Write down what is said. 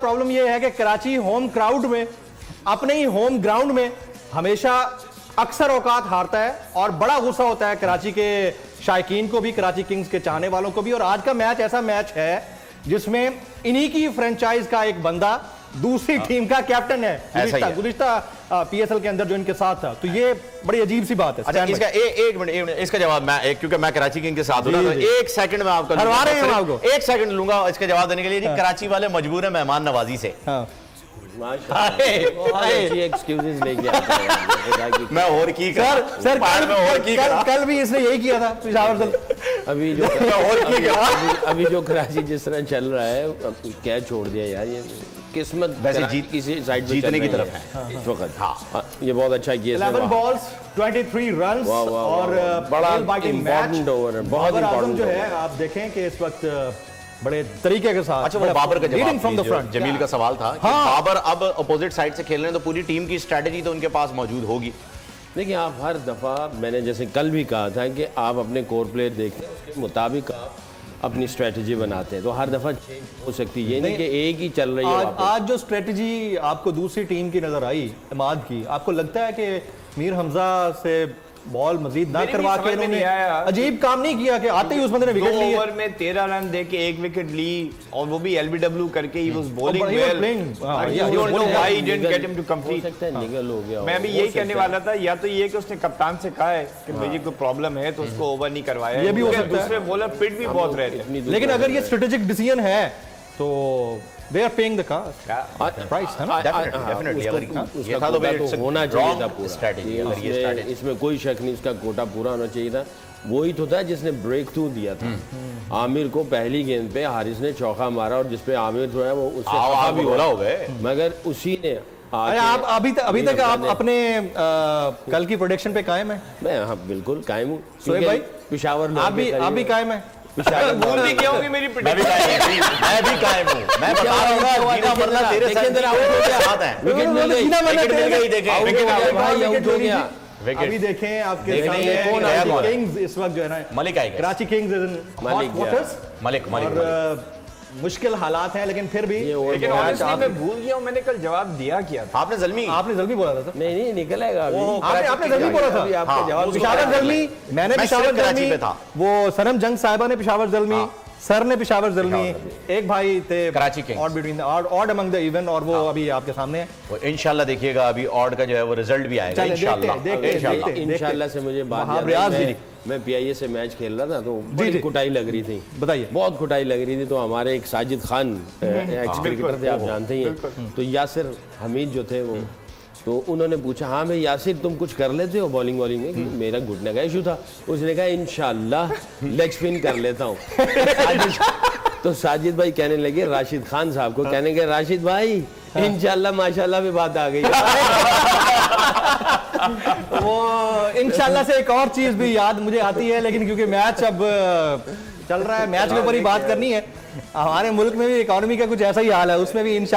Problem यह है कि कराची होम क्राउड में, अपने ही होम ग्राउंड में हमेशा अक्सर औकात हारता है और बड़ा गुस्सा होता है कराची के शायकीन को भी, कराची किंग्स के चाहने वालों को भी। और आज का मैच ऐसा मैच है जिसमें इन्हीं की फ्रेंचाइज का एक बंदा दूसरी टीम का कैप्टन है, गुज़िश्ता पीएसएल के अंदर जो इनके साथ था। तो ये बड़ी अजीब सी बात है। अच्छा, इसका एक मिनट इसका जवाब मैं, क्योंकि मैं कराची किंग के साथ हूं ना, तो एक सेकंड में आपको हरवा रहे हैं, आपको एक सेकंड लूंगा इसका जवाब देने के लिए। जी, कराची वाले मजबूर है मेहमान नवाजी से। एक्सक्यूजेस लेके आता है। मैं और की सर कल भी इसने यही किया था पिशावर से। अभी जो कराची जिस तरह चल रहा है, क्या छोड़ दिया यार, ये किस्मत वैसे जीत किसी साइड जीतने की तरफ है इस वक्त। हाँ, ये बहुत अच्छा किया। 11 बॉल्स 23 रन्स और बड़ा इंपॉर्टेंट ओवर है, बहुत इंपॉर्टेंट जो है। आप देखें कि इस वक्त बड़े तरीके के साथ। अच्छा, वो बाबर का जवाब फ्रॉम द फ्रंट जमील का सवाल था कि बाबर अब अपोजिट साइड से खेल रहे हैं तो पूरी टीम की स्ट्रेटेजी तो उनके पास मौजूद होगी। देखिए, आप हर दफ़ा, मैंने जैसे कल भी कहा था कि आप अपने कोर प्लेयर देखते हैं, उसके मुताबिक आप अपनी स्ट्रेटजी बनाते हैं, तो हर दफ़ा चेंज हो सकती है। ये नहीं कि एक ही चल रही है। आज जो स्ट्रेटजी आपको दूसरी टीम की नजर आई इमाद की, आपको लगता है कि मीर हमजा से बॉल मजीद ना करवा के इन्होंने अजीब काम नहीं किया कि आते ही उस बंदे ने विकेट ली? ओवर में 13 रन देके एक विकेट ली और वो भी एलबीडब्ल्यू करके। He was bowling well, I don't know why he didn't get him to complete. निगल हो गया। मैं भी यही कहने वाला था, या तो ये कि उसने कप्तान से कहा है कि मुझे कोई प्रॉब्लम है तो उसको ओवर नहीं करवाया। ये भी हो सकता है। दूसरे बॉलर पिट भी बहुत रहे थे। लेकिन अगर ये स्ट्रेटेजिक डिसीजन है तो they are paying the price, है ना? डेफिनेटली अगर ये था तो होना चाहिए था पूरा स्ट्रेटजी। इसमें कोई शक नहीं, इसका कोटा पूरा होना चाहिए था। वही तो था जिसने ब्रेक थ्रू दिया था। आमिर को पहली गेंद पे हारिस ने चौका मारा और जिसपे आमिर जो है वो उससे खफा भी हो गए, मगर उसी ने। अरे आप अभी तक आप अपने कल की प्रेडिक्शन पे कायम है? मैं हाँ बिल्कुल कायम हूँ। सोहेब भाई पिशावर आप भी कायम है? भूल भी क्या होगी मेरी प्रेडिक्शन? मैं भी कायम हूं। मैं बता रहा हूं जीना मरना तेरे साथ है। विकेट मिल गई, देखें विकेट हो गया। अभी देखें आपके सामने किंग्स इस वक्त जो है ना, मलिक आएगा। Karachi Kings is in Malik और मुश्किल हालात हैं, लेकिन फिर भी। लेकिन ऑनेस्टली मैं भूल गया हूं मैंने कल जवाब दिया क्या था। आपने जल्मी बोला था। नहीं निकलेगा आपने जल्मी बोला था। आपका जवाब पिशावर जल्मी, मैंने पिशावर जल्मी, वो सनम जंग साहिबा ने पिशावर जल्मी, सर ने पिशावर जल्मी, एक भाई थे कराची किंग्स और between odd among the even, और वो अभी आपके सामने है। वो इंशाल्लाह देखिएगा अभी ऑड का जो है वो रिजल्ट भी आएगा इंशाल्लाह से। मुझे बात, मैं पीआईए से मैच खेल रहा था तो बड़ी कुटाई लग रही थी। बताइए। बहुत कुटाई लग रही थी। तो हमारे एक साजिद खान एक्स क्रिकेटर थे, आप जानते ही हैं। तो यासिर हमीद जो थे वो, तो उन्होंने पूछा, हाँ मैं यासिर तुम कुछ कर लेते हो बॉलिंग में? कि मेरा घुटने का इशू था। उसने कहा इंशाल्लाह लेग स्पिन कर लेता हूँ। तो साजिद भाई कहने लगे राशिद खान साहब को, कहने लगे राशिद भाई इंशाल्लाह माशाल्लाह भी बात आ गई। वो इंशाल्लाह से एक और चीज भी याद मुझे आती है, लेकिन क्योंकि मैच अब चल रहा है, मैच के ऊपर ही बात करनी है। हमारे मुल्क में भी इकोनॉमी का कुछ ऐसा ही हाल है, उसमें भी इंशाल्लाह